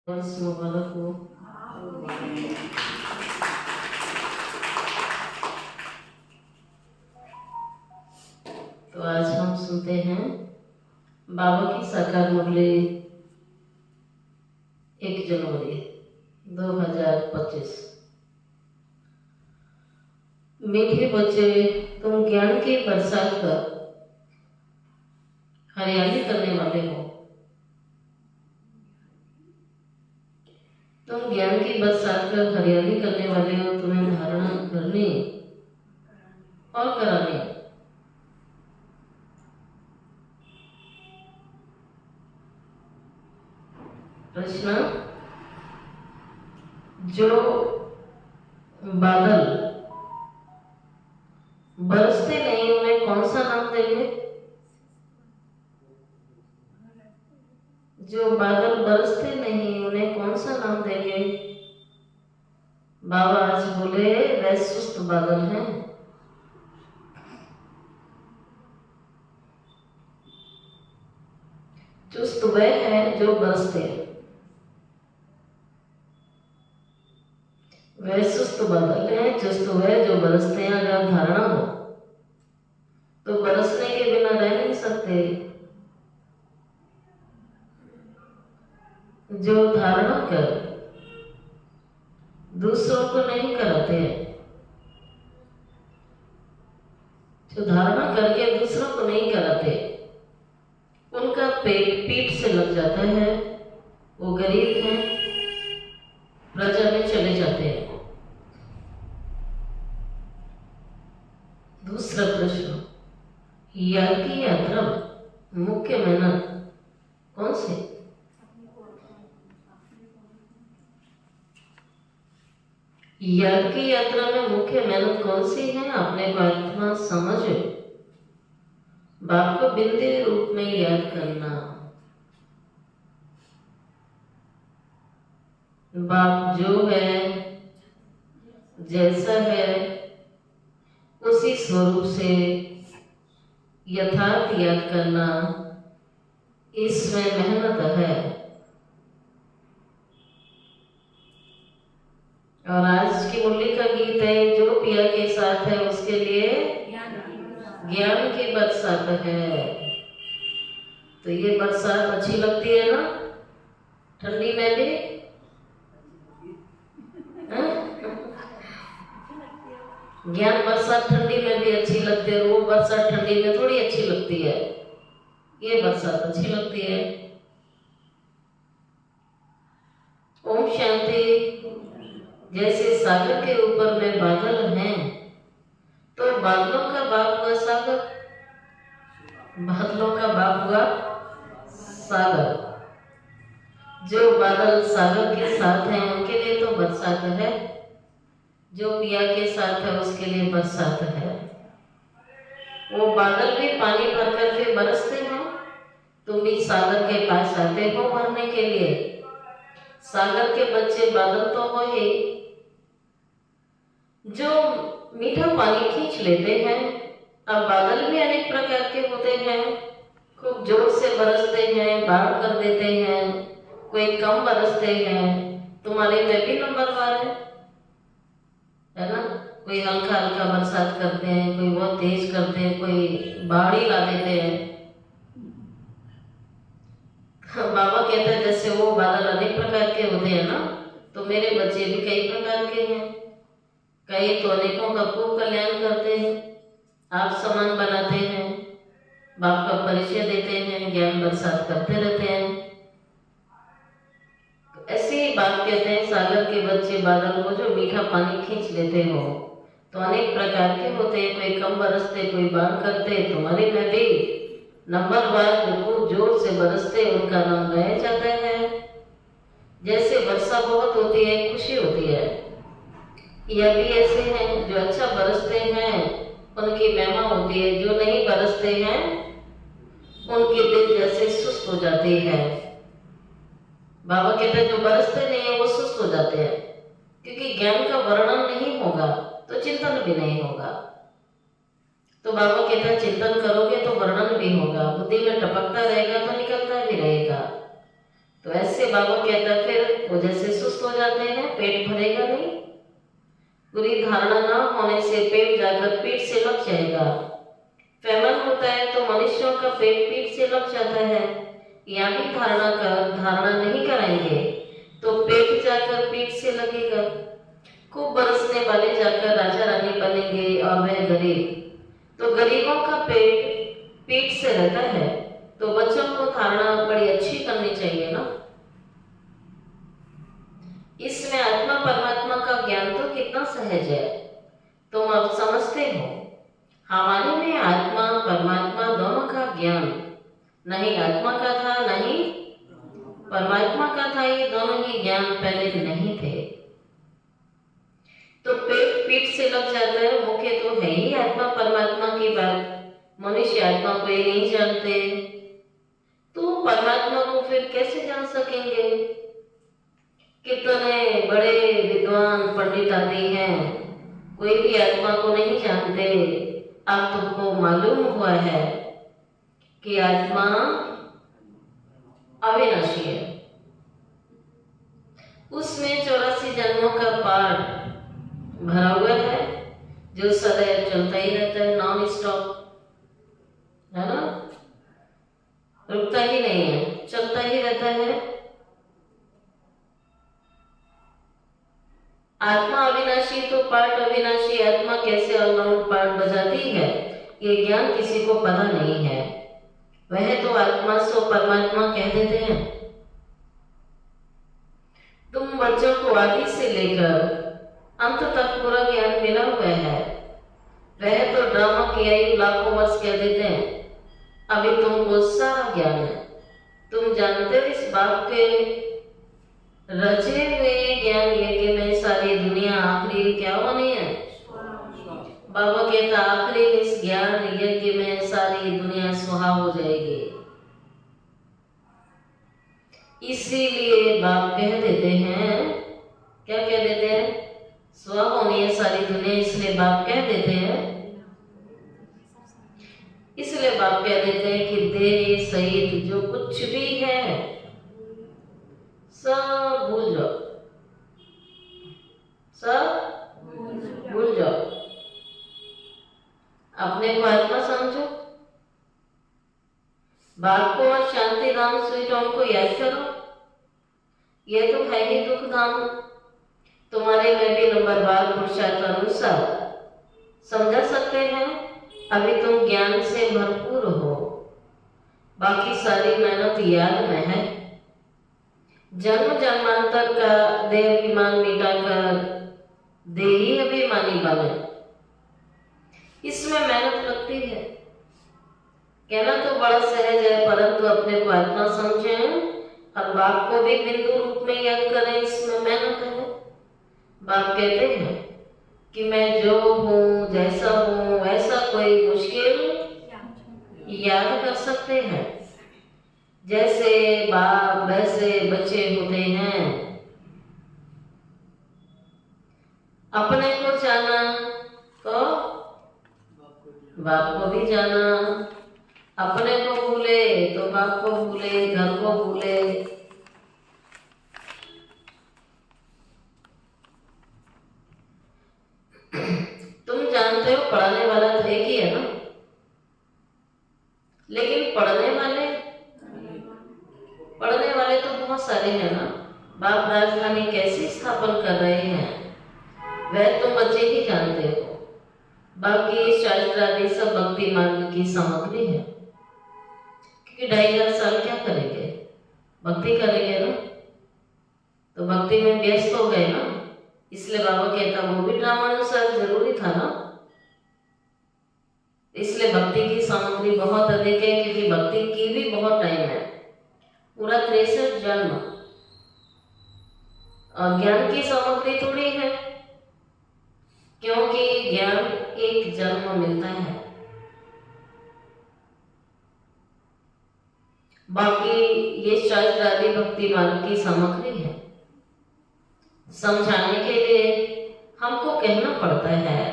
मुबारक हो। तो आज हम सुनते हैं बाबा की साकार मुरली 1 जनवरी 2025। मीठे बच्चे, तुम ज्ञान की बरसात कर हरियाली करने वाले हो। तुम ज्ञान की बरसात कर हरियाली करने वाले हो। तुम्हें धारणा करनी और करानी। प्रश्न, जो बादल बरसते नहीं उन्हें कौन सा नाम देंगे? जो बादल बरसते नहीं उन्हें कौन सा नाम देंगे? बाबा आज बोले वह सुस्त बादल हैं। चुस्त वह है जो बरसते हैं। वह सुस्त बादल है, चुस्त वह जो बरसते हैं। अगर धारणा हो तो बरसने के बिना रह नहीं सकते। जो धारणा कर दूसरों को नहीं कराते हैं, जो धारणा करके दूसरों को नहीं कराते, उनका पेट पीठ से लग जाता है। वो गरीब हैं, प्रजा में चले जाते हैं। दूसरा प्रश्न, याग की यात्रा मुख्य मेहनत कौन सी? याग की यात्रा में मुख्य मेहनत कौन सी है? अपने को आत्मा समझ बाप को बिंदु रूप में याद करना। बाप जो है, जैसा है, उसी स्वरूप से यथार्थ याद करना, इसमें मेहनत है। और आज की मुरली का गीत है, जो पिया के साथ है उसके लिए ज्ञान की बरसात है। तो ये बरसात अच्छी लगती है ना, ठंडी में भी। ज्ञान बरसात ठंडी में भी अच्छी लगती है, वो बरसात ठंडी में थोड़ी अच्छी लगती है। ये बरसात अच्छी लगती है। ओम शांति। जैसे सागर के ऊपर में बादल हैं, तो बादलों का बाप हुआ सागर, बादलों का बाप हुआ सागर। जो बादल सागर के साथ हैं उनके लिए तो बरसात है, जो पिया के साथ है उसके लिए बरसात है। वो बादल भी पानी भरकर फिर बरसते हैं। तुम भी सागर के पास आते हो भरने के लिए। सागर के बच्चे बादल तो हो ही, जो मीठा पानी खींच लेते हैं। अब बादल भी अनेक प्रकार के होते हैं। खूब जोर से बरसते हैं, बाढ़ कर देते हैं। कोई कम बरसते हैं। तुम्हारे में भी नंबरवार है ना। कोई हल्का हल्का बरसात करते हैं, कोई बहुत तेज करते हैं, कोई बाढ़ ही ला देते हैं। बाबा कहते हैं जैसे वो बादल अनेक प्रकार के होते हैं ना, तो मेरे बच्चे भी कई प्रकार के हैं। कई तो अनेकों का खूब कल्याण करते हैं, आप समान बनाते हैं, बाप का परिचय देते हैं, ज्ञान बरसात करते रहते हैं। तो ऐसे ही बाप कहते हैं सागर के बच्चे बादल को जो मीठा पानी खींच लेते हो। तो अनेक प्रकार के होते हैं, कोई कम बरसते, कोई बाढ़ करते। तुम्हारे में भी नंबरवार जो खूब जोर से बरसते, उनका नाम गाया जाता है। जैसे वर्षा बहुत होती है, खुशी होती है, यह भी ऐसे हैं जो अच्छा बरसते हैं, उनकी महिमा होती है। जो नहीं बरसते हैं उनके दिल जैसे सुस्त हो जाते हैं। बाबा कहते हैं जो बरसते नहीं है वो सुस्त हो जाते हैं, क्योंकि ज्ञान का वर्णन नहीं होगा तो चिंतन भी नहीं होगा। तो बाबा कहते हैं चिंतन करोगे तो वर्णन भी होगा, बुद्धि में टपकता रहेगा तो निकलता भी रहेगा। तो ऐसे बाबा कहता है फिर वो जैसे सुस्त हो जाते हैं, पेट भरेगा नहीं। पूरी धारणा न होने से पेट जाकर पीठ से लग जाएगा। फैमन होता है तो मनुष्यों का पेट पीठ से लग जाता है। यहाँ भी धारणा नहीं कराएंगे तो पेट जाकर पीठ से लगेगा। खूब बरसने वाले जाकर राजा रानी बनेंगे और वह गरीब। तो गरीबों का पेट पीठ से रहता है, तो बच्चों को धारणा बड़ी अच्छी करनी चाहिए ना। इसमें आत्मा परमात्मा का ज्ञान तो कितना सहज है, तुम अब समझते हो। हमारे में आत्मा परमात्मा दोनों का ज्ञान, नहीं आत्मा का था नहीं परमात्मा का था, ये दोनों ही ज्ञान पहले नहीं थे। तो पेट पीठ से लग जाता है, मुख्य तो है ही आत्मा परमात्मा की बात। मनुष्य आत्मा को ही नहीं जानते तो परमात्मा को फिर कैसे जान सकेंगे। कितने बड़े विद्वान पंडित आदि हैं, कोई भी आत्मा को नहीं जानते। अब तुमको मालूम हुआ है कि आत्मा अविनाशी है। उसमें 84 जन्मों का पाठ भरा हुआ है जो सदैव चलता ही रहता है, नॉन स्टॉप, है ना, रुकता ही नहीं है, चलता ही रहता है। आत्मा अविनाशी तो पाठ अविनाशी, आत्मा कैसे ऑलराउंड पाठ बजाती है ये ज्ञान किसी को पता नहीं है। वह तो आत्मा सो परमात्मा कह देते हैं। तुम बच्चों को आदि से लेकर अंत तक पूरा ज्ञान मिला हुआ है। वह तो ड्रामा की आयु लाखों वर्ष कह देते हैं, अभी तुमको सारा ज्ञान है। तुम जानते हो इस बाप के रचे हुए ज्ञान यज्ञ में सारी दुनिया आखिरी क्या होनी है। बाबा कहता आखिरी इस ज्ञान यज्ञ में सारी दुनिया सुहा हो जाएगी। इसीलिए बाप कह देते हैं, क्या कह देते हैं, सुहा होनी है सारी दुनिया, इसलिए बाप कह देते हैं। इसलिए बाप कह देते हैं कि देह सहित जो कुछ भी है सब भूल जाओ, सब भूल जाओ, अपने को आत्मा समझो। बाप को और शांति धाम स्वीट होम को याद करो। ये तो है ही दुख धाम। तुम्हारे में भी नंबरवार पुरुषार्थ अनुसार समझा सकते हैं। अभी तुम ज्ञान से भरपूर हो, बाकी सारी मेहनत याद में है। जन्म जन्मांतर का देह अभिमान मिटाकर देही अभिमानी बने, इसमें मेहनत लगती है। कहना तो बड़ा सहज है, परंतु अपने को आत्मा समझें और बाप को भी बिंदु रूप में याद करें, इसमें मेहनत है। बाप कहते हैं कि मैं जो हूँ जैसा हूँ वैसा कोई मुश्किल याद कर सकते हैं। जैसे बाप वैसे बच्चे होते हैं। अपने को जाना तो बाप को भी जाना, अपने को भूले तो बाप को भूले, घर को भूले। तुम जानते हो पढ़ाने वाला तो एक ही है ना, लेकिन पढ़ने वाले तो बहुत सारे हैं ना। बाप राजधानी कैसे स्थापन कर रहे हैं वह तुम बच्चे ही जानते हो। बाकी शास्त्र आदि सब भक्ति मार्ग की सामग्री है, क्योंकि 2500 साल क्या करेंगे, भक्ति करेंगे ना, तो भक्ति में व्यस्त हो गए ना। इसलिए बाबा कहता वो भी ड्रामानुसार जरूरी था ना। इसलिए भक्ति की सामग्री बहुत अधिक है, क्योंकि भक्ति की भी बहुत टाइम है, पूरा 63 जन्म। और ज्ञान की सामग्री थोड़ी है, क्योंकि ज्ञान एक जन्म मिलता है। बाकी ये शास्त्र आदि भक्ति मार्ग की सामग्री है। समझाने के लिए हमको कहना पड़ता है।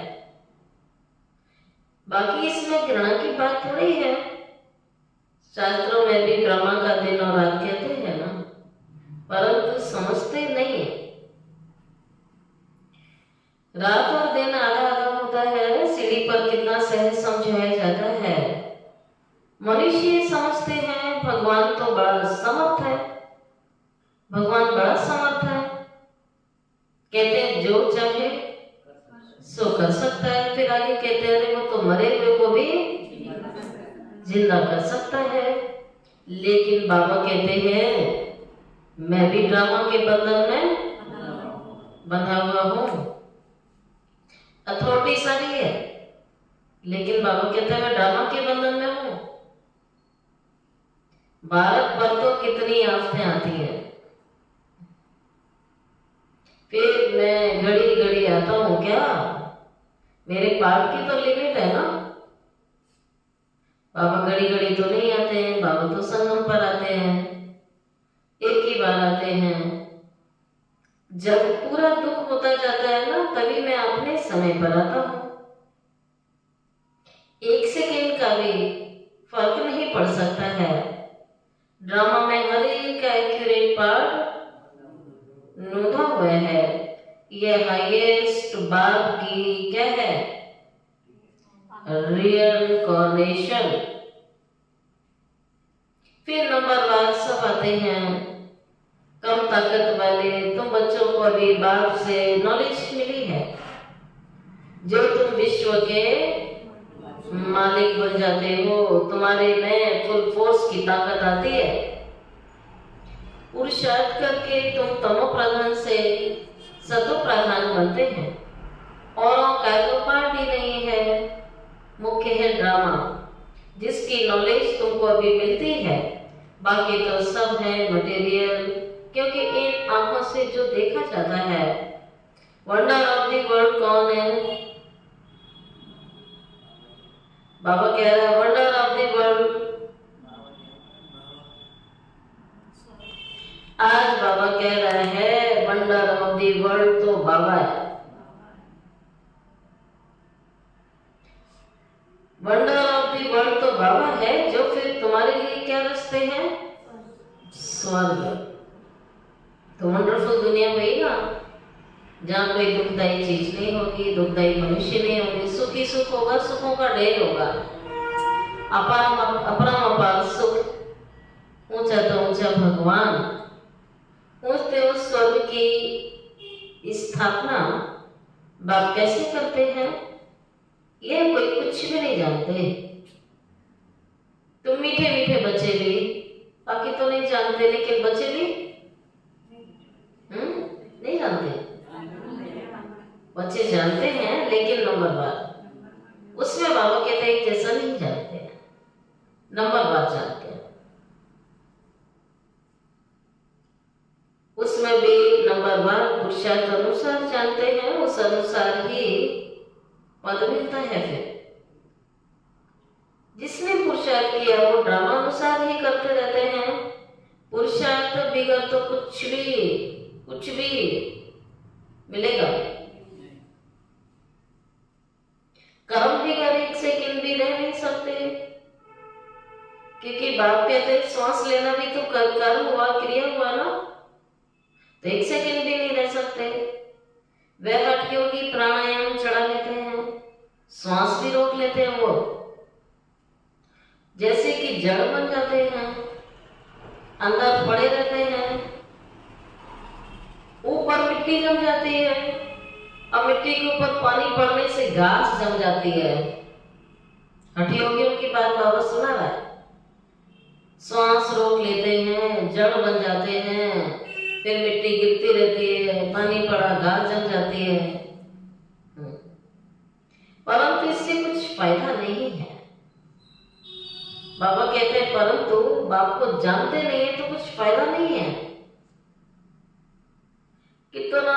बाकी इसमें घृणा की बात थोड़ी है। शास्त्रों में भी ब्रह्मा का दिन और रात कहते हैं ना, परंतु समझते भगवान बड़ा समर्थ है, कहते हैं जो चाहे सो कर सकता है। फिर आगे कहते हैं अरे वो तो मरे हुए को भी जिंदा कर सकता है। लेकिन बाबा कहते हैं मैं भी ड्रामा के बंधन में बंधा हुआ हूं। अथॉरिटी सारी है, लेकिन बाबा कहते हैं मैं ड्रामा के बंधन में हूं। भारत पर तो कितनी आफतें आती हैं, फिर मैं घड़ी घड़ी आता हूं क्या? मेरे पाठ की तो लिमिट है ना। बाबा घड़ी घड़ी तो नहीं आते हैं, बाबा तो संगम पर आते हैं, एक ही बार आते हैं। जब पूरा दुख होता जाता है ना, तभी मैं अपने समय पर आता हूं। एक सेकेंड का भी फर्क नहीं पड़ सकता है। ड्रामा में हर एक का एक्यूरेट पार्ट नोधा हुआ है। यह हाईएस्ट बात की क्या है? रियनकॉर्नेशन। फिर नंबरवार सब आते हैं, कम ताकत वाले। तुम बच्चों को अभी बाप से नॉलेज मिली है, जो तुम विश्व के मालिक बन जाते हो, तुम्हारे में फुल फोर्स की ताकत आती है। पुरुषार्थ करके तुम तमो प्रधान से सतो प्रधान बनते हैं। औरों का तो पार्ट ही नहीं है। मुख्य है ड्रामा, जिसकी नॉलेज तुमको अभी मिलती है। बाकी तो सब है मटेरियल, क्योंकि इन आंखों से जो देखा जाता है। वंडर ऑफ द वर्ल्ड कौन है? बाबा कह रहा है वंडर ऑफ द वर्ल्ड। आज बाबा कह रहा है वंडर ऑफ द वर्ल्ड तो बाबा है। वंडर ऑफ द वर्ल्ड तो बाबा है। जो फिर तुम्हारे लिए क्या रास्ते हैं? स्वर्ग। तो वंडरफुल दुनिया वही ना, जहाँ कोई दुखदायी चीज नहीं होगी, दुखदायी मनुष्य नहीं होगी, सुखी सुख होगा, सुखों का ढेर होगा, अपरम सुख, ऊंचा तो ऊंचा भगवान। ऊंचते उस स्वर्ग की स्थापना बाप कैसे करते हैं, ये कोई कुछ भी नहीं जानते। तुम मीठे मीठे बच्चे भी, बाकी तो नहीं जानते, लेकिन बच्चे भी नहीं जानते। बच्चे जानते हैं, लेकिन नंबरवार उसमें बाबा कहते हैं जैसा नहीं जानते हैं, नंबरवार जानते हैं। उसमें भी नंबरवार पुरुषार्थ अनुसार जानते हैं, उस अनुसार ही पद मिलता है। फिर जिसने पुरुषार्थ किया वो ड्रामा अनुसार ही करते रहते हैं। पुरुषार्थ बिगड़ तो कुछ भी मिलेगा। कर्म बिगड़ एक सेकंड भी रह नहीं सकते, क्योंकि बाप कहते श्वास लेना भी तो कर्म हुआ, क्रिया हुआ ना, तो एक सेकंड भी नहीं रह सकते। वह हठ योगी प्राणायाम चढ़ा लेते हैं, श्वास भी रोक लेते हैं। वो जैसे कि जड़ बन जाते हैं, अंदर पड़े रहते हैं, ऊपर मिट्टी जम जाती है, और मिट्टी के ऊपर पानी पड़ने से घास जम जाती है। हठ योगियों की बात बाबा सुना रहा है। श्वास रोक लेते हैं, जड़ बन जाते हैं, फिर मिट्टी गिरती रहती है, पानी पड़ा, घास जम जाती है, परंतु इससे कुछ फायदा नहीं है। बाबा कहते हैं परंतु बाप को जानते नहीं है तो कुछ फायदा नहीं है। कितना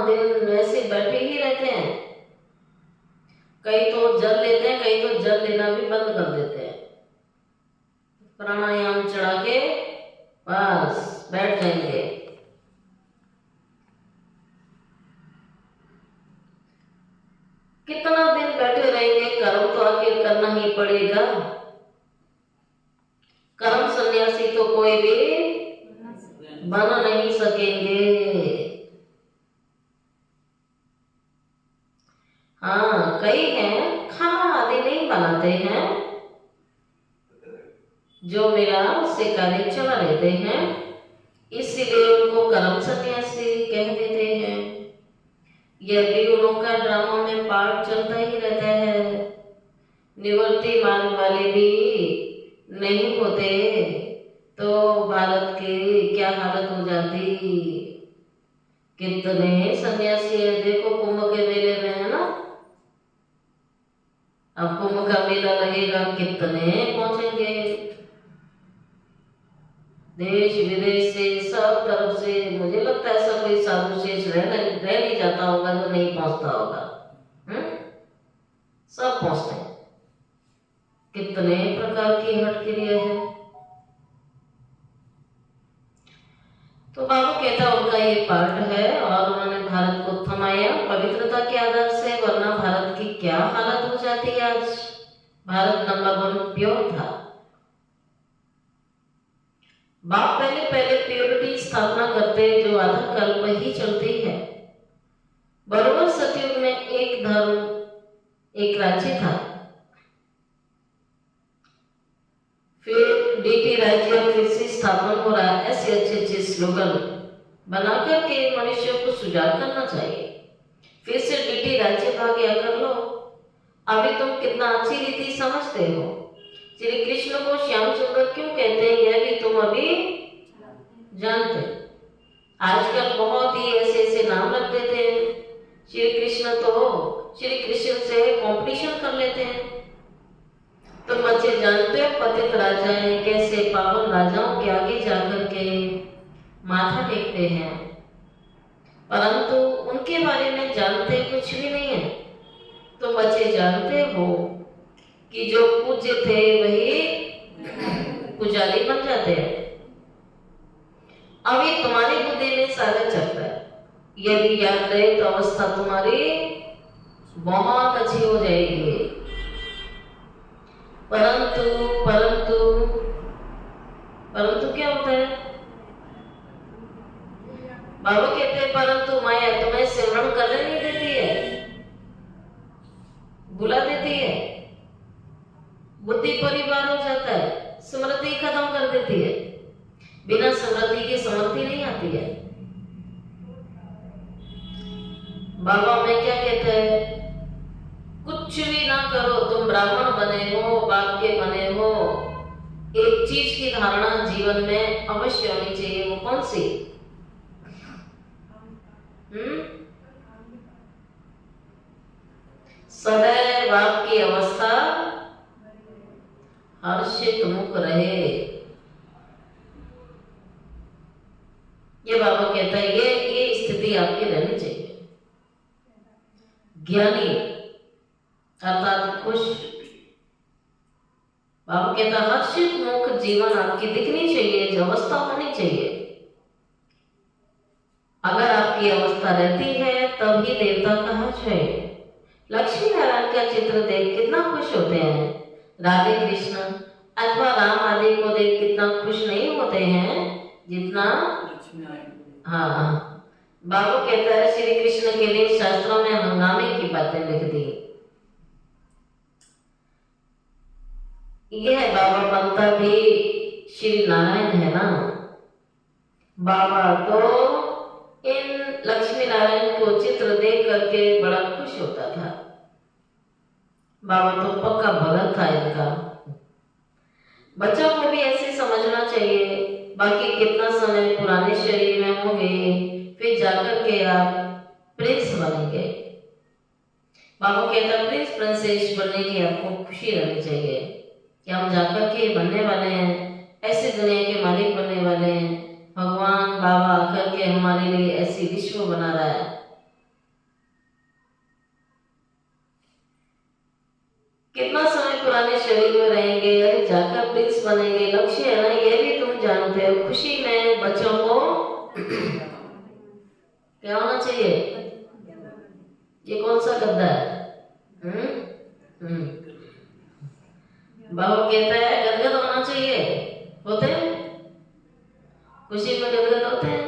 दिन ऐसे बैठे ही रहते हैं। कई तो जल लेते हैं, कई तो जल लेना भी बंद कर देते हैं। प्राणायाम चढ़ा के बस बैठ जाएंगे। कितना दिन बैठे रहेंगे? कर्म तो आखिर करना ही पड़ेगा। कर्म सन्यासी तो कोई भी बन नहीं सकेंगे। हाँ, कई हैं खाना आदि नहीं बनाते हैं, जो मेरा उससे कार्य चला रहते हैं। निवृत्ति मार्ग वाले भी नहीं होते तो भारत की क्या हालत हो जाती। कितने सन्यासी है, देखो कुंभ के मेले में है ना, अब कुंभ का मेला लगेगा, कितने पहुंचेंगे, देश विदेश से सब तरफ से। मुझे लगता है ऐसा कोई साधु शेष रह नहीं जाता होगा जो नहीं पहुंचता होगा। सब पहुंचते हैं। कितने प्रकार की हठ क्रिया है। तो बाबू कहता उनका ये पार्ट है और उन्होंने भारत को थमाया पवित्रता के आधार से, वरना भारत की क्या हालत हो जाती आज। भारत नंबर 1 प्योर था। बाप पहले पहले प्योरिटी स्थापना करते जो आधा कल्प ही चलती है। बरोबर सतयुग में एक धर्म एक राज्य था, फिर डीटी राज्य फिर से स्थापन हो रहा है। ऐसे अच्छे अच्छे स्लोगन बनाकर के मनुष्यों को सुजाग करना चाहिए। फिर से डीटी राज्य भाग गया कर लो। अभी तुम कितना अच्छी रीति समझते हो। श्री कृष्ण को श्याम सुंदर क्यों कहते हैं, यह भी तुम अभी जानते। आजकल बहुत ही ऐसे ऐसे नाम रख देते हैं। श्री कृष्ण तो श्री कृष्ण से कंपटीशन कर लेते हैं। तुम बच्चे जानते हो पतित राजाएं कैसे पावन राजाओं के आगे जाकर के माथा टेकते हैं, परंतु उनके बारे में जानते कुछ भी नहीं है। तुम बच्चे जानते हो कि जो पूज्य थे वही पुजारी बन जाते हैं। अभी तुम्हारी बुद्धि में सागर चल रहा है, यदि याद रहे तो अवस्था तुम्हारी बहुत अच्छी हो जाएगी। परंतु परंतु परंतु क्या होता है, बाबा कहते हैं परंतु माया तुम्हें सिमरण करने नहीं देती है, बुला देती है। बुद्धि परिवार हो जाता है, स्मृति खत्म कर देती है। बिना स्मृति की समृद्धि नहीं आती है। बाबा में क्या कहते हैं, कुछ भी ना करो, तुम ब्राह्मण बने हो, बाप के बने हो, एक चीज की धारणा जीवन में अवश्य होनी चाहिए। वो कौन सी? सदैव आपकी अवस्था हर्षित मुख रहे। ये बाबा कहता है ये स्थिति आपकी रहनी चाहिए। ज्ञानी अर्थात खुश। बाबा कहता हर्षित मुख जीवन आपकी दिखनी चाहिए, जो अवस्था होनी चाहिए। अगर आपकी अवस्था रहती है तभी देवता कहा जाए। लक्ष्मी नारायण का चित्र देख कितना खुश होते हैं। राधे कृष्ण अथवा राम आदि को देख कितना खुश नहीं होते हैं जितना। हाँ, बाबू कहता है श्री कृष्ण के लिए शास्त्रों में हंगामे की बातें लिख दी। यह बाबा बनता भी श्री नारायण है ना। बाबा तो इन लक्ष्मी नारायण को चित्र देख करके बड़ा खुश होता था। बाबा तो पक्का भगत था इनका। बच्चों को भी ऐसे समझना चाहिए। बाकी कितना समय पुराने शरीर में होंगे, फिर जाकर के आप प्रिंस बनेंगे। बाबा कहता प्रिंस प्रिंसेस बनने की आपको खुशी रहनी चाहिए कि हम जाकर के बनने वाले हैं, ऐसी दुनिया के मालिक बनने वाले हैं। भगवान बाबा आकर के हमारे लिए ऐसी विश्व बना रहा है। कितना समय पुराने शरीर में रहेंगे, अरे जाकर प्रिंस बनेंगे, लक्ष्य है ना, ये भी तुम जानते हो। खुशी में बच्चों को क्या होना चाहिए? ये कौन सा गद्दा है? बाबा कहता है गदगद होना चाहिए। होते हैं खुशी में गदगद होते हैं।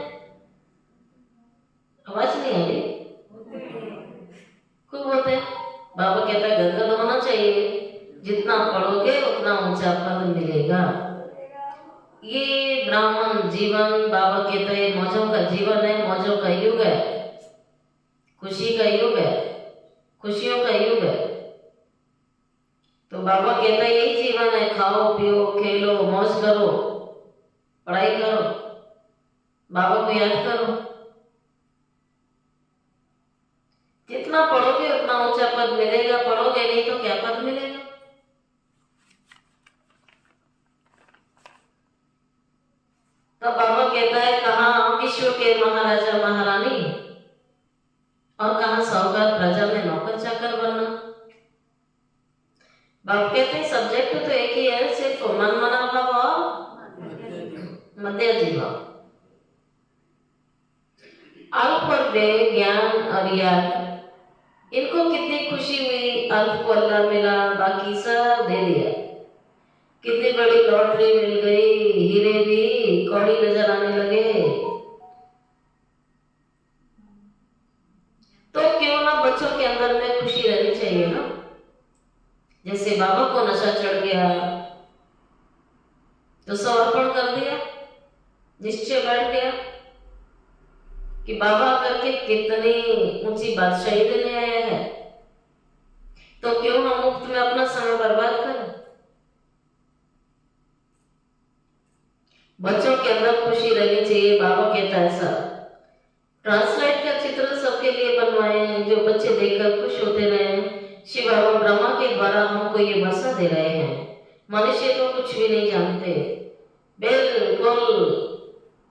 आवाज नहीं आ रही? खूब होते हैं। बाबा कहता है गदगद होना चाहिए। जितना पढ़ोगे उतना ऊंचा पद मिलेगा। ये ब्राह्मण जीवन बाबा कहते हैं मौजों का जीवन है, मौजों का युग है, खुशी का युग है, खुशियों का युग है। तो बाबा कहता है यही जीवन है, खाओ पियो खेलो मौज करो, पढ़ाई करो, बाबा को याद करो। जितना पढ़ोगे उतना ऊंचा पद मिलेगा, पढ़ोगे नहीं तो क्या पद मिलेगा। तब बाबा कहता है कहाँ विश्व के महाराजा महारानी और कहाँ साहूकार प्रजा में नौकर चाकर बनना। बाबा कहते हैं सब्जेक्ट तो एक ही है, सिर्फ मन मना भाव और मध्य जीवा। अल्प और व्यय, ज्ञान और याद, इनको कितनी खुशी हुई, अल्प को अल्लाह मिला, बाकी सब दे दिया। कितनी बड़ी लॉटरी मिल गई, हीरे भी कौड़ी नजर आने लगे। तो क्यों ना बच्चों के अंदर में खुशी रहनी चाहिए ना। जैसे बाबा को नशा चढ़ गया तो समर्पण कर दिया, निश्चय बैठ गया कि बाबा करके कितनी ऊंची बादशाही देने आया है, तो क्यों हम मुफ्त में अपना समय बर्बाद करें। बच्चों के अंदर खुशी रहनी चाहिए। बाबा कहता है ऐसा ट्रांसलाइट का चित्र सबके लिए बनवाए, जो बच्चे देखकर खुश होते रहे। शिव बाबा ब्रह्मा के द्वारा हमको ये वसा दे रहे हैं। मनुष्य तो कुछ भी नहीं जानते, बिल्कुल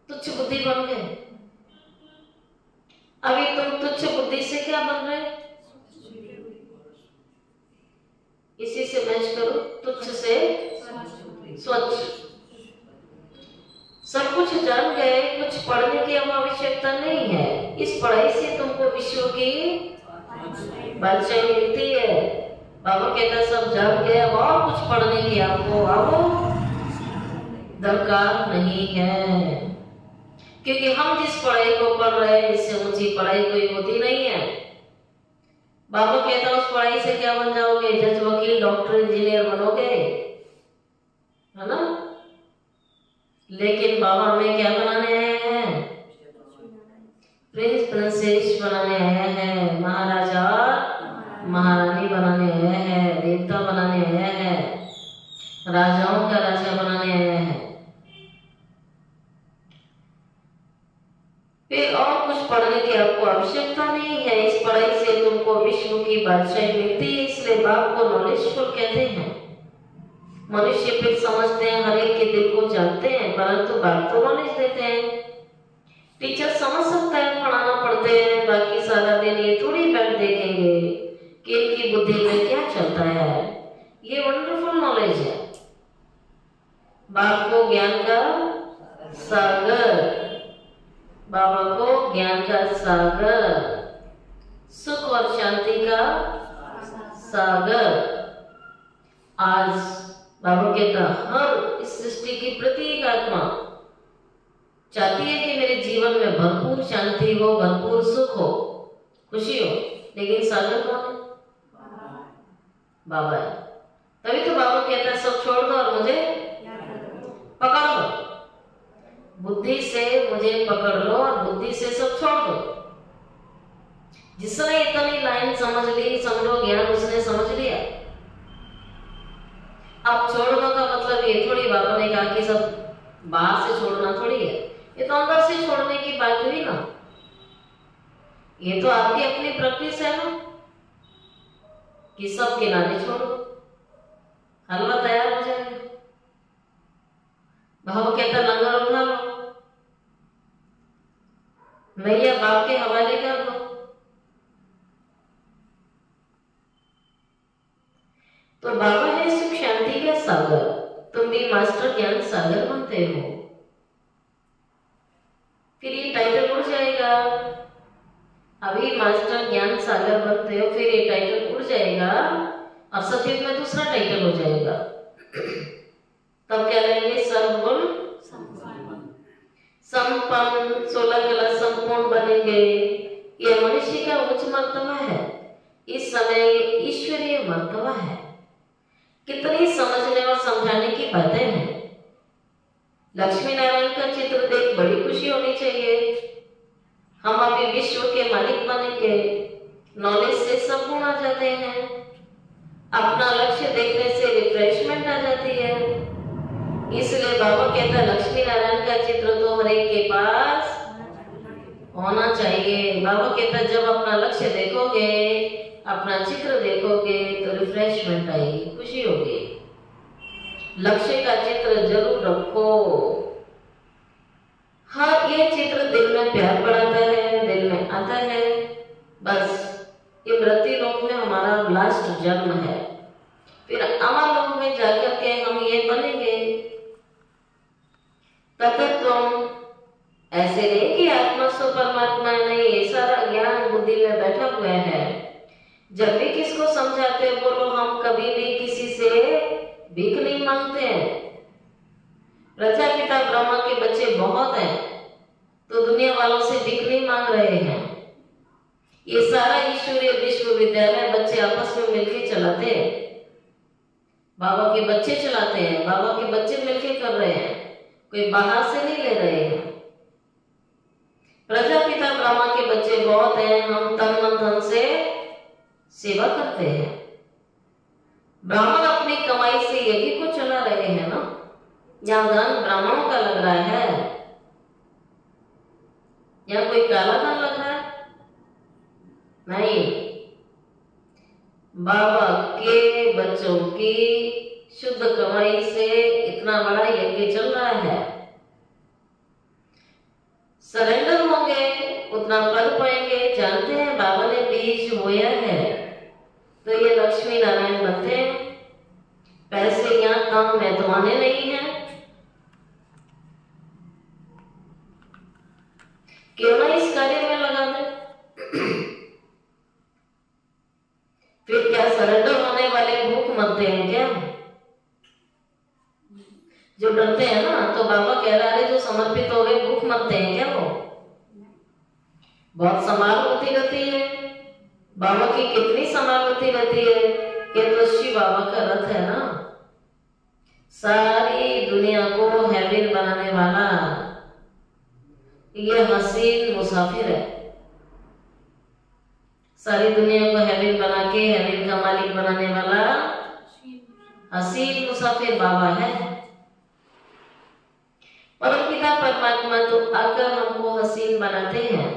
तुच्छ बुद्धि बन गए। अभी तुम तुच्छ बुद्धि से क्या बन रहे, इसी से मैच करो, तुच्छ से स्वच्छ। सब कुछ जान गए, कुछ पढ़ने की अब आवश्यकता नहीं है। इस पढ़ाई से तुमको विश्व की बादशाही मिलती है। बाबा कहता सब जान गए, अब और कुछ पढ़ने की आपको अब दरकार नहीं है, क्योंकि हम जिस पढ़ाई को पढ़ रहे हैं इससे ऊंची पढ़ाई कोई होती नहीं है। बाबा कहता उस पढ़ाई से क्या बन जाओगे, जज वकील डॉक्टर इंजीनियर बनोगे, है ना। लेकिन बाबा हमें क्या बनाने आए हैं, प्रिंस प्रिंसेस बनाने आया है, महाराजा महारानी बनाने आया है, देवता बनाने आया है, राजाओं का राजा बनाने आया है। फिर और कुछ पढ़ने की आपको आवश्यकता नहीं है। इस पढ़ाई से तुमको विश्व की बादशाही मिलती है, इसलिए बाप को नॉलेजफुल कहते हैं। मनुष्य फिर समझते हैं, हर एक के दिल को जानते हैं, परंतु बाप तो नॉलेज देते हैं। टीचर समझ सकता है, पढ़ाना पड़ते हैं, बाकी सारा दिन ये थोड़ी बैठ देखेंगे कि इनकी बुद्धि में क्या चलता है। ये वंडरफुल नॉलेज है। बाप को ज्ञान का सागर, बाबा को ज्ञान का सागर, सुख और शांति का सागर। आज बाबा कहता हर इस सृष्टि की प्रत्येक आत्मा चाहती है कि मेरे जीवन में भरपूर शांति हो, भरपूर सुख हो, खुशी हो, लेकिन सागर कौन है, बाबा है। तभी तो बाबा कहता है सब छोड़ दो और मुझे पकड़ लो, बुद्धि से मुझे पकड़ लो और बुद्धि से सब छोड़ दो। जिसने इतनी लाइन समझ ली, समझो ज्ञान उसने समझ लिया। अब छोड़ दो का मतलब ये थोड़ी बाबा ने कहा कि सब बाहर से छोड़ना थोड़ी है, ये तो अंदर से छोड़ने की बात हुई ना। ये तो आपकी अपनी प्रैक्टिस है ना कि सब किनारे छोड़ो, हलवा तैयार हो जाएगा। बाबा कहता लंगर उठा लो, नैया बाप के हवाले कर दो। तो बाबा है सुख शांति का सागर, तुम भी मास्टर ज्ञान सागर बनते हो। फिर ये टाइटल उड़ जाएगा, अभी मास्टर ज्ञान सागर बनते हो, फिर ये टाइटल उड़ जाएगा और सतयुग में दूसरा टाइटल हो जाएगा। तब क्या लेंगे, सर्वगुण संपन्न, 16 कला संपूर्ण बनेंगे। यह मनुष्य का उच्च मर्तबा है, इस समय ईश्वरीय मर्तबा है। कितनी समझने और समझाने की बातें हैं। लक्ष्मी नारायण का चित्र देख बड़ी खुशी होनी चाहिए। हम अभी विश्व के मालिक बनेंगे, नॉलेज से सब गुण आ जाते हैं। अपना लक्ष्य देखने से रिफ्रेशमेंट आ जाती है। इसलिए बाबा कहता है लक्ष्मी नारायण का चित्र तो हर एक के पास होना चाहिए। बाबा कहता है जब अपना लक्ष्य देखोगे, अपना चित्र देखोगे तो रिफ्रेशमेंट आएगी, खुशी होगी। लक्ष्य का चित्र जरूर रखो। हाँ, ये चित्र दिल में प्यार बढ़ाता है, दिल में आता है। बस ये मृत्यु लोक में हमारा लास्ट जन्म है, फिर अमर लोक में जाकर के हम ये बनेंगे। तब तुम ऐसे नहीं कि आत्मा सो परमात्मा नहीं, ये सारा ज्ञान बुद्धि में बैठा हुआ है। जब भी किसको समझाते बोलो हम कभी भी किसी से भीख नहीं मांगते हैं। प्रजापिता ब्रह्मा के बच्चे बहुत हैं, तो दुनिया वालों से भीख नहीं मांग रहे हैं। ये सारा ईश्वरीय विश्वविद्यालय बच्चे आपस में मिलकर चलाते हैं। बाबा के बच्चे चलाते हैं, बाबा के बच्चे मिलकर कर रहे हैं, कोई बाहर से नहीं ले रहे हैं। प्रजापिता ब्रह्मा के बच्चे बहुत हैं, हम तन मन धन से सेवा करते हैं। ब्राह्मण अपनी कमाई से यज्ञ को चला रहे हैं ना, या धन ब्राह्मणों का लग रहा है, या कोई काला धन लग रहा है? नहीं, बाबा के बच्चों की शुद्ध कमाई से इतना बड़ा यज्ञ चल रहा है। सरेंडर होंगे उतना पद पाएंगे। जानते हैं बाबा ने बीज बोया है तो ये लक्ष्मी नारायण बनते हैं। पैसे यहाँ कम में तो आने नहीं है, क्यों ना इस कार्य में लगा दे। फिर क्या सरेंडर होने वाले भूख मरते हैं क्या? जो डरते हैं ना, तो बाबा कह रहा है जो समर्पित हो गए भूख मरते हैं क्या? वो बहुत समारोह होती रहती है। बाबा की कितनी समारोह होती रहती है। ये तो शिव बाबा का रथ है ना, सारी दुनिया को हेवन बनाने वाला ये हसीन मुसाफिर है। सारी दुनिया को हेवन बना के हेवन का मालिक बनाने वाला हसीन मुसाफिर बाबा है। परमपिता परमात्मा तो आकर हमको हसीन बनाते हैं।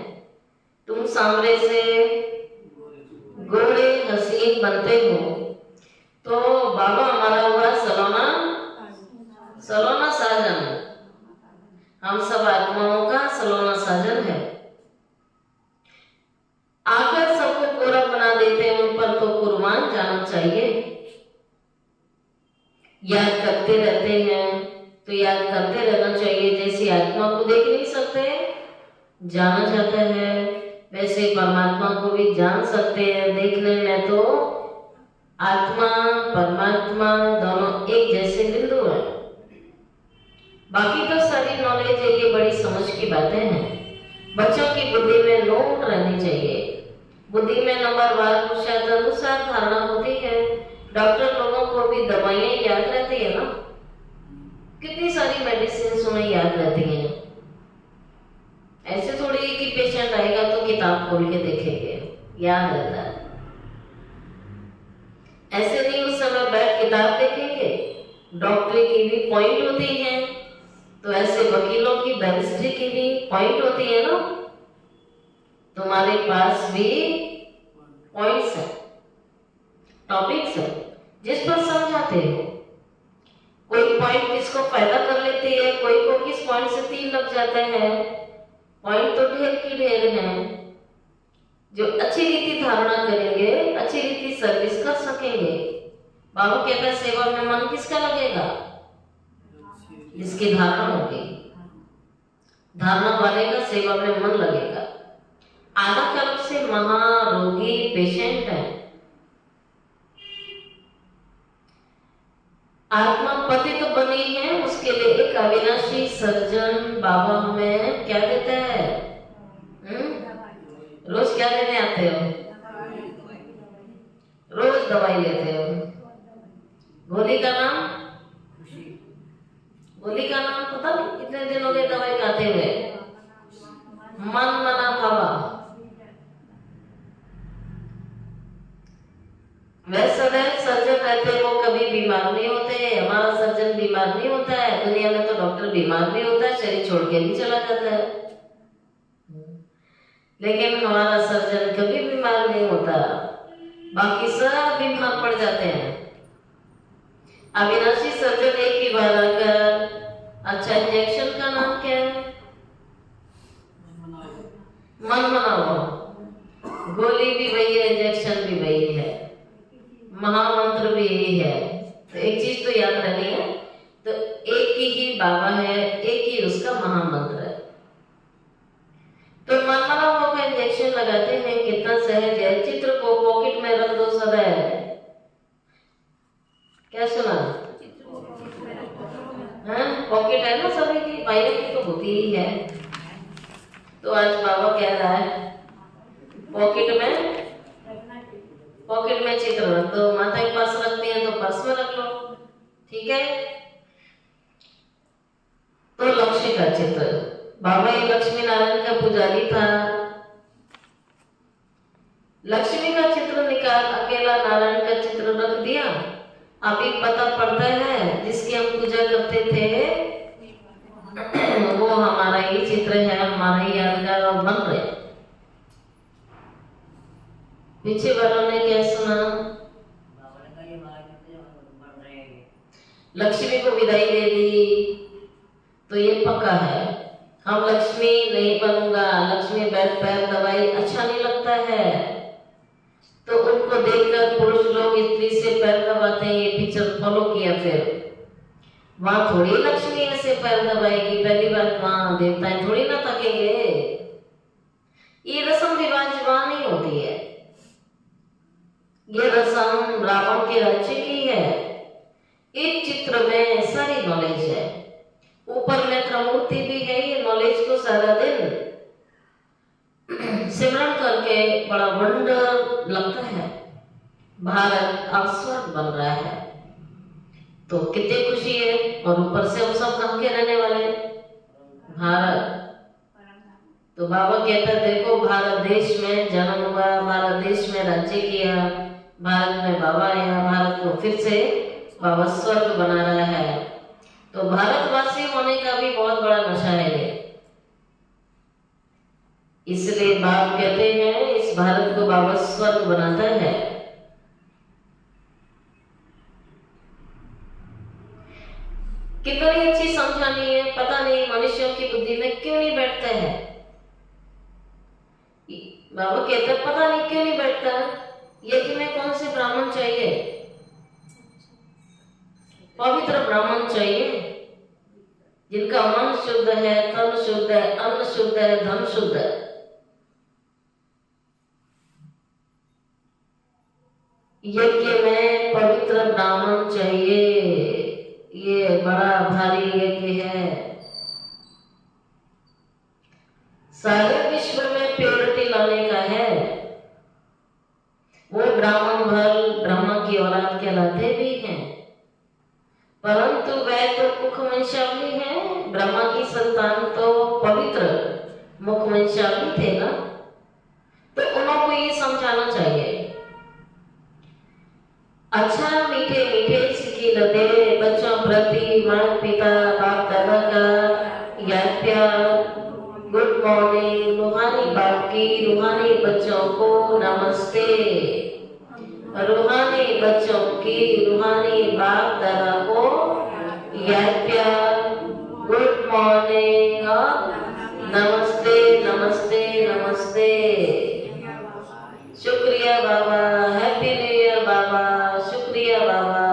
तुम सामने से गोरे हसीन बनते हो तो बाबा हमारा हुआ सलोना सलोना साजन। हम सब आत्माओं का सलोना साजन है। आकर सबको पूरा बना देते हैं, उन पर तो कुर्बान जाना चाहिए। याद करते रहते हैं तो याद करते रहना चाहिए। जैसे आत्मा को देख नहीं सकते, जाना जाता है, वैसे परमात्मा को भी जान सकते हैं। देखने में तो आत्मा परमात्मा दोनों एक जैसे बिंदु है। बाकी तो सारी नॉलेज है, ये बड़ी समझ की बातें हैं। बच्चों की बुद्धि में नोट रहनी चाहिए। बुद्धि में नंबरवार पुरुषार्थ अनुसार धारणा होती है। डॉक्टर लोगों को भी दवाइयां याद रहती है ना, कितनी सारी मेडिसिन उन्हें याद रहती हैं। ऐसे थोड़ी कि पेशेंट आएगा तो किताब खोल के देखेंगे, याद रहता है। ऐसे नहीं उस समय बैठ किताब देखेंगे। डॉक्टरी की भी पॉइंट होती है, तो ऐसे वकीलों की बैरिस्ट्री की भी पॉइंट होती है ना। तुम्हारे पास भी पॉइंट्स है, टॉपिक्स है जिस पर समझाते हो। कोई पॉइंट किसको फायदा कर लेती है, कोई को किस पॉइंट से तीर लग जाता है। पॉइंट तो ढेर की ढेर है। जो अच्छी रीति धारणा करेंगे, अच्छी रीति सर्विस कर सकेंगे। बाबू कहता है सेवा में मन किसका लगेगा? जिसकी धारणा होगी। धारणा वाले का सेवा में मन लगेगा। आधा कल्प से महारोगी पेशेंट है। आत्मा पति तो बनी है, उसके लिए एक अविनाशी सर्जन बाबा हमें क्या देता है? रोज क्या लेने आते हो? रोज दवाई लेते हो। गोली का नाम? गोली का नाम पता नहीं, कितने दिन हो गए दवाई खाते हुए। मन मना भावा। वैसे सर्जन कभी बीमार नहीं होते, हमारा सर्जन बीमार नहीं होता है। दुनिया में तो डॉक्टर बीमार भी होता है, शरीर छोड़ के भी चला जाता है, लेकिन हमारा सर्जन कभी बीमार नहीं होता, बाकी सब बीमार पड़ जाते हैं। अविनाशी सर्जन एक ही बार आकर, अच्छा इंजेक्शन का नाम क्या है? मनमनाओ। गोली भी वही है, इंजेक्शन भी वही है, महामंत्र भी यही है। तो एक चीज तो याद रखनी है, तो एक ही बाबा है, एक ही उसका महामंत्र है। तो मनमनाओ का इंजेक्शन लगाते हैं, कितना सहज है। चित्र को पॉकेट में रख दो सदैव। क्या सुना? पॉकेट है ना सभी की, बाइक की तो होती ही है। तो आज बाबा कह रहा है पॉकेट में चित्र रख दो। माता के पास रखती हैं तो पर्स में रख लो, ठीक है। तो लक्ष्मी का चित्र, बाबा ये लक्ष्मी नारायण का पुजारी था। लक्ष्मी का चित्र निकाल, अकेला नारायण का चित्र रख दिया। अभी पता पड़ता है जिसकी हम पूजा करते थे वो हमारा ही चित्र है, हमारा ही यादगार और बन रहे। पीछे वालों ने क्या सुना? लक्ष्मी को विदाई दे दी, तो ये पक्का है हम लक्ष्मी नहीं बनूंगा। लक्ष्मी पैर दबाई अच्छा नहीं लगता है, तो उनको देखकर पुरुष लोग स्त्री से पैर दबाते हैं। ये पिक्चर फॉलो किया, फिर वहां थोड़ी लक्ष्मी ऐसे पैर दबाएगी। पहली बात वहां देवताएं थोड़ी ना थकेंगे। ये रस्म रिवाज वहां नहीं होती है, ये रस्म रावण के राज्य की है। इस चित्र में सारी नॉलेज है, ऊपर में त्रिमूर्ति भी है। ये नॉलेज को सारा दिन सिमरन करके बड़ा वंडर लगता है। भारत अब स्वर्ग बन रहा है, तो कितनी खुशी है। और ऊपर से हम सब कहाँ के रहने वाले? भारत। तो बाबा कहता है देखो, भारत देश में जन्म हुआ, भारत देश में राज्य किया, भारत में बाबा आया, भारत को फिर से बाबा स्वर्ग बना रहा है। तो भारतवासी होने का भी बहुत बड़ा नशा है। इसलिए बाप कहते हैं इस भारत को बाबा स्वर्ग बनाता है। कितनी अच्छी समझानी है, पता नहीं मनुष्यों की बुद्धि में क्यों नहीं बैठता है। बाबा कहते हैं पता नहीं क्यों नहीं बैठता। यज्ञ में कौन से ब्राह्मण चाहिए? पवित्र ब्राह्मण चाहिए, जिनका मन शुद्ध है, तन शुद्ध है, अन्न शुद्ध है, धन शुद्ध है। यज्ञ में पवित्र ब्राह्मण चाहिए। ये बड़ा भारी यज्ञ है। सारे विश्व में प्योरिटी लाने का है। वो ब्राह्मण भल ब्रह्मा की औलाद कहलाते भी हैं, परंतु वह तो मुखवंशावली है। ब्रह्मा की संतान तो पवित्र मुखवंशावली थे ना, तो उनको ये समझाना चाहिए। अच्छा मीठे मीठे सिखी लते बच्चों प्रति माता पिता बाप दादा का याद प्यार। Good morning. रूहानी बाप की रूहानी बच्चों को नमस्ते। रूहानी बच्चों की रूहानी बाप दादा को याद प्यार, गुड मॉर्निंग और नमस्ते नमस्ते नमस्ते। शुक्रिया बाबा, हैप्पी न्यू ईयर बाबा, शुक्रिया बाबा।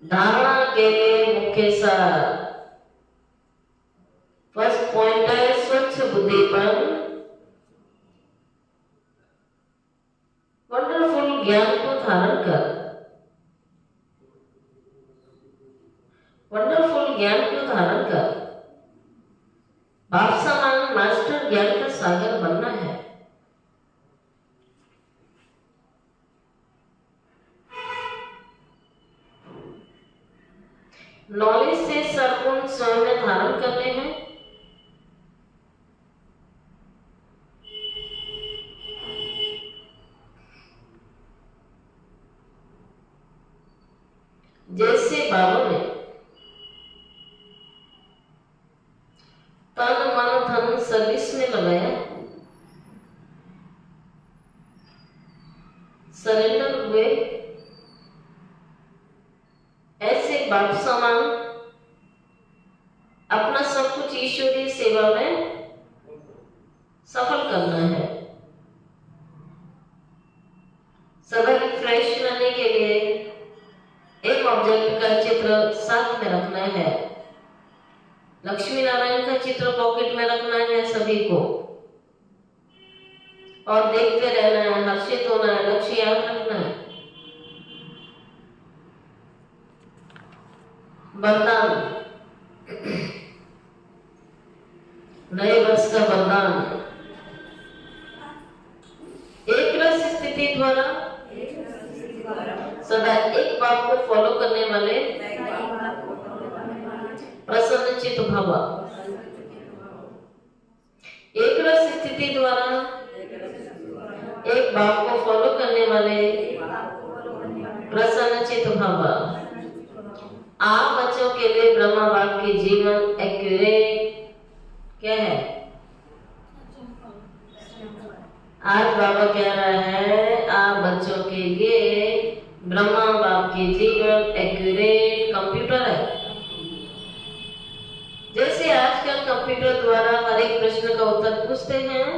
धारणा के लिए मुख्य सार। फर्स्ट पॉइंट है स्वच्छ बुद्धिपन, वंडरफुल ज्ञान को धारण कर। वंडरफुल ज्ञान को धारण कर। बाप समान मास्टर ज्ञान का सागर बनना है। नॉलेज से सर्वगुण स्वयं में धारण करने हैं। तन मन धन सर्विस में लगाया, सरेंडर हुए, ऐसे बाप समान अपना सब कुछ ईश्वरीय सेवा में सफल करना है। सदा रिफ्रेश रहने के लिए एक ऑब्जेक्ट का चित्र साथ में रखना है। लक्ष्मी नारायण का चित्र पॉकेट में रखना है सभी को, और देखते रहना है, हर्षित होना है, लक्ष्य याद रखना है। वरदान, नए वर्ष का वरदान, एक रस स्थिति द्वारा सदा एक बात को फॉलो करने वाले प्रसन्न चित्त भव। एक रस स्थिति द्वारा एक बात को फॉलो करने वाले प्रसन्न चित्त भव। आप बच्चों के लिए ब्रह्मा बाप की जीवन एक्यूरेट क्या है? आज बाबा कह रहा है आप बच्चों के लिए ब्रह्मा बाप की जीवन एक्यूरेट कंप्यूटर है। जैसे आजकल कंप्यूटर द्वारा हर एक प्रश्न का उत्तर पूछते हैं,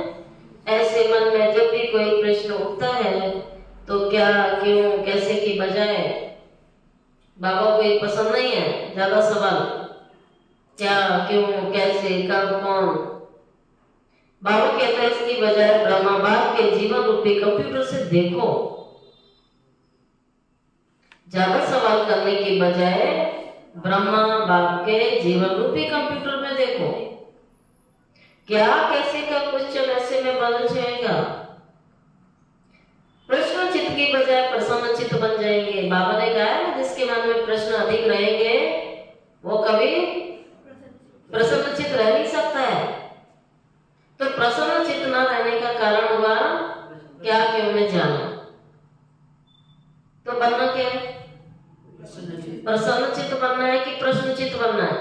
ऐसे मन में जब भी कोई प्रश्न उठता है तो क्या, क्यों, कैसे की बजाय बाबा को ये पसंद नहीं है ज्यादा सवाल, क्या, क्यों, कैसे, कब, कौन। बाबा कहता है इसकी बजाय ब्रह्मा बाप के जीवन रूपी कंप्यूटर से देखो। ज्यादा सवाल करने की बजाय ब्रह्मा बाप के जीवन रूपी कंप्यूटर में देखो। क्या, कैसे का क्वेश्चन ऐसे में बदल जाएगा। प्रश्न चित्त की बजाय प्रसन्न चित्त बन जाएंगे। बाबा ने कहा है जिसके मन में प्रश्न अधिक रहेंगे वो कभी प्रसन्न चित्त रह नहीं सकता है। तो प्रसन्न चित्त न रहने का कारण हुआ क्या, क्यों में जाना। तो बनना क्या है? प्रसन्न चित्त बनना है कि प्रश्न चित्त बनना है?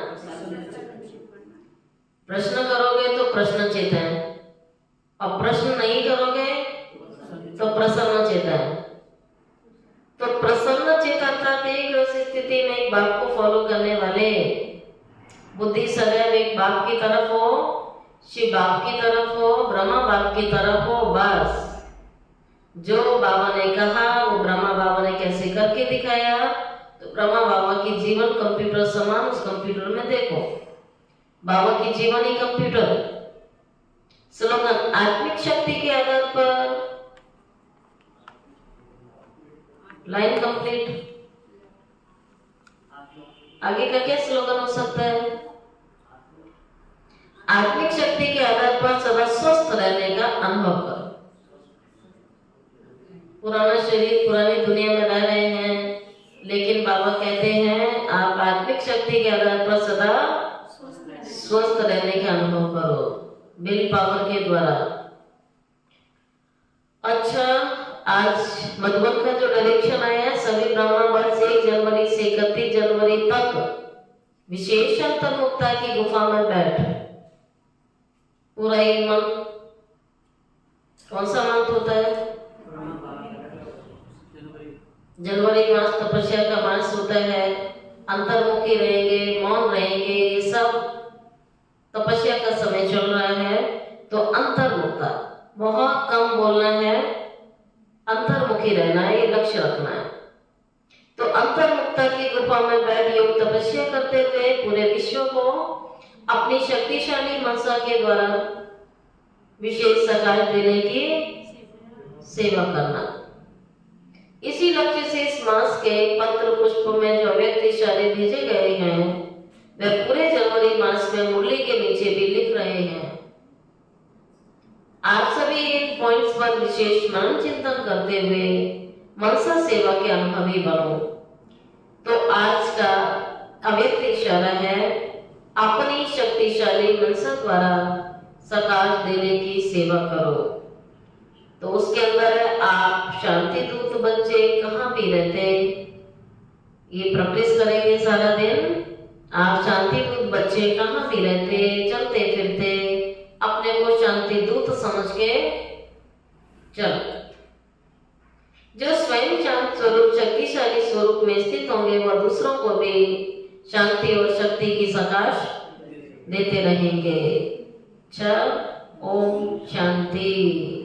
प्रश्न करोगे तो प्रश्न चित्त है, और प्रश्न नहीं करोगे तो प्रसन्न चित्त है। तो प्रसन्न चित्त अर्थात एक स्थिति में एक बाप को फॉलो करने वाले, बुद्धि सदैव एक बाप की तरफ हो, शिव बाप की तरफ हो, ब्रह्मा बाप की तरफ हो। बस जो बाबा ने कहा वो ब्रह्मा बाबा ने कैसे करके दिखाया, तो ब्रह्मा बाबा की जीवन कंप्यूटर समान उस कंप्यूटर में देखो। बाबा की जीवन ही कंप्यूटर। स्लोगन, आत्मिक शक्ति के आधार पर। Line complete. आगे का क्या स्लोगन हो सकता है? आत्मिक शक्ति के आधार पर सदा स्वस्थ रहने का अनुभव करो। पुराना शरीर पुरानी दुनिया में रह रहे हैं, लेकिन बाबा कहते हैं आप आत्मिक शक्ति के आधार पर सदा स्वस्थ रहने का अनुभव करो, विल पावर के द्वारा। अच्छा, आज मधुबन का जो डायरेक्शन आया है, सभी ब्रह्मा वर्ष 1 जनवरी से 31 जनवरी तक विशेष अंतर्मुक्ता की गुफा में बैठ पूरा एक मंथ। कौन सा मंथ होता है? जनवरी मास तपस्या का मास होता है। अंतर्मुखी रहेंगे, मौन रहेंगे, ये सब तपस्या का समय चल रहा है। तो अंतर्मुक्ता, बहुत कम बोलना है, अंतर्मुखी रहना है, ये लक्ष्य रखना है। तो अंतर्मुक्ता की गुफा में बैठ योग तपस्या करते हुए पूरे विश्व को अपनी शक्तिशाली मनसा के द्वारा विशेष सकाश देने की सेवा करना। इसी लक्ष्य से इस मास के पत्र पुष्प में जो व्यक्त इशारे भेजे गए हैं वह पूरे जनवरी मास में मुरली के नीचे भी लिख रहे हैं। आप सभी इन पॉइंट्स पर विशेष मनन चिंतन करते हुए मनसा सेवा के अनुभवी बनो। तो आज का अव्यक्त इशारा है, अपनी शक्तिशाली मनसा द्वारा सकाश देने की सेवा करो। तो उसके अंदर है आप शांति दूत बच्चे कहाँ भी रहते, ये प्रैक्टिस करेंगे सारा दिन। आप शांति दूत बच्चे बच्चे कहाँ भी रहते, चलते फिरते, अपने को शांति दूत समझ के चल। जो स्वयं शांत स्वरूप शक्तिशाली स्वरूप में स्थित होंगे वह दूसरों को भी शांति और शक्ति की सकाश देते रहेंगे। चल, ओम शांति।